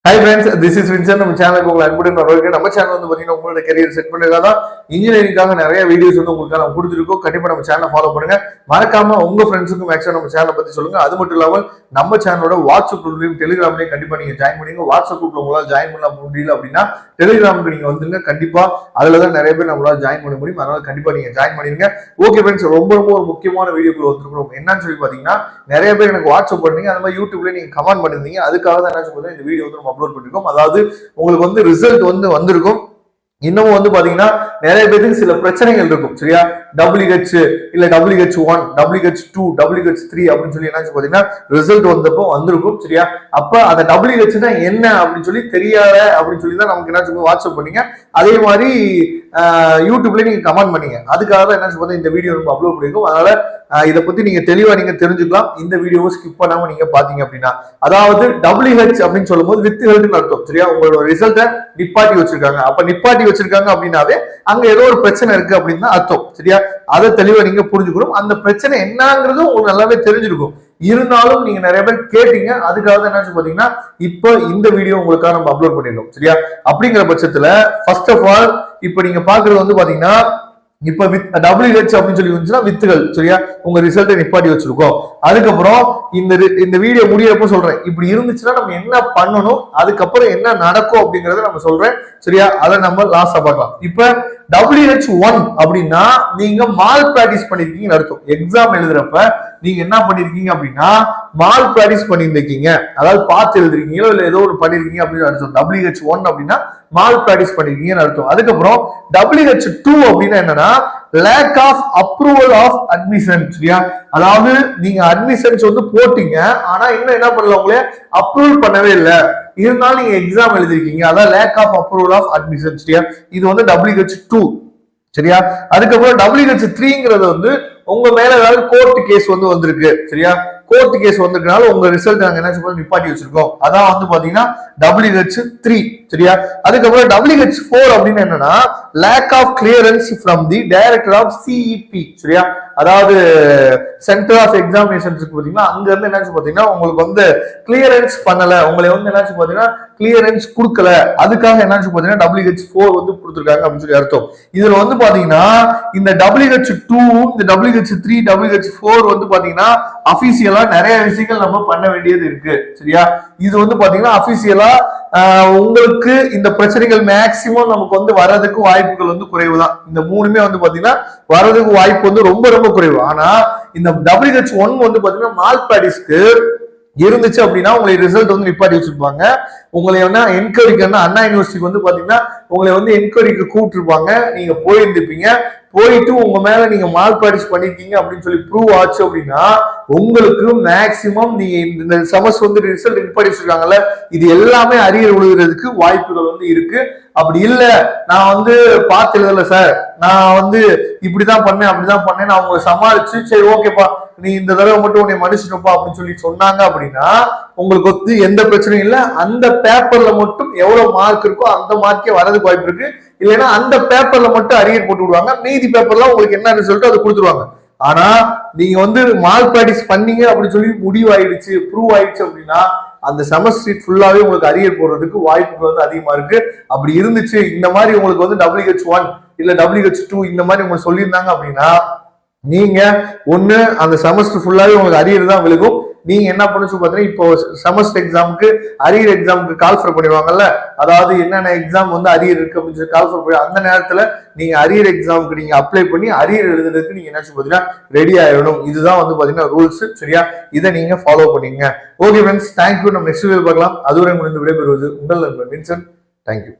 Hi friends, this is Vincent. நம்ம சேனலுக்கு உங்களை அன்புடன் வரவேற்கிறேன். நம்ம சேனல் வந்து பாத்தீங்கன்னா உங்களோட கரியர் செட் பண்றதுக்காக இன்ஜினியரிங்காக நிறைய வீடியோஸ் வந்து உங்களுக்கு நம்ம கொடுத்துருக்கோம். கண்டிப்பா நம்ம சேனலை ஃபாலோ பண்ணுங்க. மறக்காம உங்க ஃப்ரெண்ட்ஸுக்கும் மேக்ஸிமம் நம்ம சேனலை பத்தி சொல்லுங்க. அது மட்டும் இல்லாமல் நம்ம சேனலோட வாட்ஸ்அப் குரூப்லயும் டெலிகிராம்லயும் கண்டிப்பா நீங்க ஜாயின் பண்ணுங்க. வாட்ஸ்அப் குரூப்ல உங்களால ஜாயின் பண்ண முடியல அப்படின்னா டெலிகிராமுக்கு நீங்க வந்துருங்க. கண்டிப்பா அதுலதான் நிறைய பேர் நம்மளால ஜாயின் பண்ண முடியும். அதனால கண்டிப்பா நீங்க ஜாயின் பண்ணிருங்க. ஓகே ஃப்ரெண்ட்ஸ், ரொம்ப ஒரு முக்கியமான வீடியோக்குள்ள வந்துருக்கோம். என்னன்னு சொல்லி பாத்தீங்கன்னா நிறைய பேர் எனக்கு வாட்ஸ்அப் பண்ணீங்க, அந்த மாதிரி யூடியூப்ல நீங்க கமெண்ட் பண்ணிருந்தீங்க. அதுக்காக தான் என்ன சொல்றது இந்த வீடியோ வந்து நம்ம அப்லோட் பண்ணிருக்கோம். அதாவது உங்களுக்கு வந்து ரிசல்ட் வந்து வந்திருக்கும். இன்னமும் வந்து பாத்தீங்கன்னா நிறைய பேருக்கு சில பிரச்சனைகள் இருக்கும். சரியா, WH இல்ல WH1, WH2, WH3 அப்படின்னு சொல்லி என்ன பாத்தீங்கன்னா ரிசல்ட் வந்தப்போ வந்திருக்கும். சரியா, அப்ப அந்த WH தான் என்ன அப்படின்னு சொல்லி தெரியாத அப்படின்னு சொல்லி தான் நமக்கு என்ன வாட்ஸ்அப் பண்ணீங்க. அதே மாதிரி யூடியூப்ல நீங்க கமெண்ட் பண்ணீங்க. அதுக்காக தான் என்ன சொல்றது இந்த வீடியோ நம்ம அப்லோட் பண்ணிருக்கோம். அதனால இதை பத்தி நீங்க தெளிவா நீங்க தெரிஞ்சுக்கலாம். இந்த வீடியோவை ஸ்கிப் பண்ணாம நீங்க பாத்தீங்க அப்படின்னா, அதாவது WH அப்படின்னு சொல்லும் போது வித் ஹெல்த்னு அர்த்தம். சரியா, உங்களோட ரிசல்ட்டை நிப்பாட்டி வச்சிருக்காங்க. அப்ப நிப்பாட்டி வச்சிருக்காங்க அப்படின்னாவே அங்க ஏதோ ஒரு பிரச்சனை இருக்கு அப்படின்னு தான் அர்த்தம். சரியா, அதை தெளிவா நீங்க புரிஞ்சுக்கணும். அந்த பிரச்சனை என்னங்கிறது உங்களுக்கு நல்லாவே தெரிஞ்சிருக்கும். இருந்தாலும் நீங்க நிறைய பேர் கேட்டீங்க. அதுக்காக தான் என்ன பாத்தீங்கன்னா இப்ப இந்த வீடியோ உங்களுக்காக நம்ம அப்லோட் பண்ணிருக்கோம். சரியா, அப்படிங்கிற பட்சத்துல ஃபர்ஸ்ட் ஆஃப் ஆல் இப்ப நீங்க பாக்குறது வந்து பாத்தீங்கன்னா இப்ப WH அப்படின்னு சொல்லி வந்துச்சுன்னா வித்துகள். சரியா, உங்க ரிசல்ட்டை நிப்பாட்டி வச்சிருக்கோம். அதுக்கப்புறம் இந்த வீடியோ முடியறப்ப சொல்றேன் இப்படி இருந்துச்சுன்னா நம்ம என்ன பண்ணணும், அதுக்கப்புறம் என்ன நடக்கும் அப்படிங்கறத நம்ம சொல்றேன். சரியா, அதை நம்ம லாஸ்டா பார்க்கலாம். இப்ப WH1 அப்படின்னா நீங்க மால் பிராக்டிஸ் பண்ணிருக்கீங்கன்னு அர்த்தம். எக்ஸாம் எழுதுறப்ப நீங்க என்ன பண்ணிருக்கீங்க அப்படின்னா மால் பிராக்டிஸ் பண்ணிருக்கீங்க, அதாவது பார்த்து எழுதிருக்கீங்களோ இல்ல ஏதோ ஒரு பண்ணிருக்கீங்க அப்படின்னு அர்த்தம். WH1 அப்படின்னா மால் பிராக்டிஸ் பண்ணிருக்கீங்கன்னு அர்த்தம். அதுக்கப்புறம் WH2 அப்படின்னா என்னன்னா lack of approval of admission. சரியா, அதாவது நீங்க அட்மிஷன்ஸ் வந்து போட்டீங்க, ஆனா இன்னும் என்ன பண்ணல, உங்களே அப்ரூவல் பண்ணவே இல்லை. இருந்தாலும் நீங்க எக்ஸாம் எழுதிருக்கீங்க, அதான் lack of approval of admission. சரியா, இது வந்து WH2. சரியா, அதுக்கப்புறம் WH3ங்கிறது வந்து உங்க மேல ஏதாவது கோர்ட் கேஸ் வந்து வந்திருக்கு. சரியா, கோர்ட் கேஸ் வந்திருக்கனால உங்க ரிசல்ட் நாங்க என்ன சொல்றோம் நிப்பாட்டி வச்சிருக்கோம். அதான் வந்து பாத்தீங்கன்னா WH3. சரியா, அதுக்கப்புறம் WH4 அப்படின்னு என்னன்னா lack of clearance from the director of CEP. சரியா, அதாவது சென்டர் ஆஃப் எக்ஸாமினேஷன்ஸ்க்கு பாத்தீங்கன்னா அங்க இருந்து என்ன பாத்தீங்கன்னா உங்களுக்கு வந்து கிளியரன்ஸ் பண்ணல, உங்களை வந்து என்ன பாத்தீங்கன்னா கிளியரன்ஸ் கொடுக்கல. அதுக்காக என்ன பாத்தீங்கன்னா WH4 வந்து கொடுத்துருக்காங்க அப்படின்னு சொல்லி அர்த்தம். இதுல வந்து பாத்தீங்கன்னா இந்த WH2, இந்த WH3, WH4 வந்து பாத்தீங்கன்னா அபிஷியலா நிறைய விஷயங்கள் நம்ம பண்ண வேண்டியது இருக்கு. சரியா, இது வந்து பாத்தீங்கன்னா அபிஷியலா உங்களுக்கு இந்த பிரச்சனைகள் மேக்சிமம் நமக்கு வந்து வர்றதுக்கு வாய்ப்புகள் வந்து குறைவு தான். இந்த மூணுமே வந்து பாத்தீங்கன்னா வர்றதுக்கு வாய்ப்பு வந்து ரொம்ப குறைவு. ஆனா இந்த WH1 வந்து பாத்தீங்கன்னா மால் பிராக்டிஸ்க்கு இருந்துச்சு அப்படின்னா உங்களை ரிசல்ட் வந்து நிப்பாட்டி வச்சிருப்பாங்க. உங்களை என்ன என்கொயரிக்கு அண்ணா யூனிவர்சிட்டிக்கு வந்து பாத்தீங்கன்னா உங்களை வந்து என்கொயரிக்கு கூப்பிட்டுருப்பாங்க. நீங்க போயிருந்துப்பீங்க, போயிட்டு உங்க மேல நீங்க மால் பிராக்டிஸ் பண்ணிருக்கீங்க அப்படின்னு சொல்லி ப்ரூவ் ஆச்சு அப்படின்னா உங்களுக்கு மேக்சிமம் நீங்க இந்த செமஸ்டர் வந்து ரிசல்ட் நிப்பாட்டி வச்சிருக்காங்கல்ல, இது எல்லாமே அரியர் விழுகிறதுக்கு வாய்ப்புகள் வந்து இருக்கு. அப்படி இல்ல நான் வந்து பார்த்து எழுதல சார், நான் வந்து இப்படிதான் பண்ணேன் அப்படிதான் பண்ணேன், நான் அவங்க சமாளிச்சு சரி ஓகேப்பா நீ இந்த தடவை மட்டும் உன்னை மன்னிச்சிட்டப்பா அப்படின்னு சொல்லி சொன்னாங்க அப்படின்னா உங்களுக்கு வந்து எந்த பிரச்சனையும் இல்லை. அந்த பேப்பர்ல மட்டும் எவ்வளவு மார்க் இருக்கோ அந்த மார்க்கே வரதுக்கு வாய்ப்பு இருக்கு. இல்லைன்னா அந்த பேப்பர்ல மட்டும் அரியர் போட்டு விடுவாங்க, மீதி பேப்பர்லாம் உங்களுக்கு என்ன ரிசல்ட்டோ அதை கொடுத்துருவாங்க. ஆனா நீங்க வந்து மால் பிராக்டிஸ் பண்ணீங்க அப்படின்னு சொல்லி முடிவாயிடுச்சு, ப்ரூவ் ஆயிடுச்சு அப்படின்னா அந்த செமஸ்டர் ஃபுல்லாவே உங்களுக்கு அரியர் போடுறதுக்கு வாய்ப்புகள் வந்து அதிகமா இருக்கு. அப்படி இருந்துச்சு இந்த மாதிரி உங்களுக்கு வந்து WH1 இல்ல WH2 இந்த மாதிரி உங்களுக்கு சொல்லியிருந்தாங்க அப்படின்னா நீங்க ஒண்ணு அந்த செமஸ்டர் ஃபுல்லாவே உங்களுக்கு அரியர் தான் விழுகும். நீங்க என்ன பண்ணுச்சு பாத்தீங்கன்னா இப்போ செமஸ்டர் எக்ஸாமுக்கு அரியர் எக்ஸாமுக்கு கால்ஃபர் பண்ணிடுவாங்கல்ல, அதாவது என்னென்ன எக்ஸாம் வந்து அரியர் இருக்கு அப்படின்னு சொல்லி கால்ஃபர் பண்ணி அந்த நேரத்துல நீங்க அரியர் எக்ஸாமுக்கு நீங்க அப்ளை பண்ணி அரியர் எழுதுறதுக்கு நீங்க என்ன பாத்தீங்கன்னா ரெடி ஆயிடணும். இதுதான் வந்து பாத்தீங்கன்னா ரூல்ஸ். சரியா, இதை நீங்க ஃபாலோ பண்ணீங்க. Okay friends, thank you. நம்ம நெக்ஸ்ட் வீடியோ பார்க்கலாம். அதுவரை முடிந்து விடைபெறுவது உங்கள் நண்பன் வின்சென்ட். தேங்க்யூ.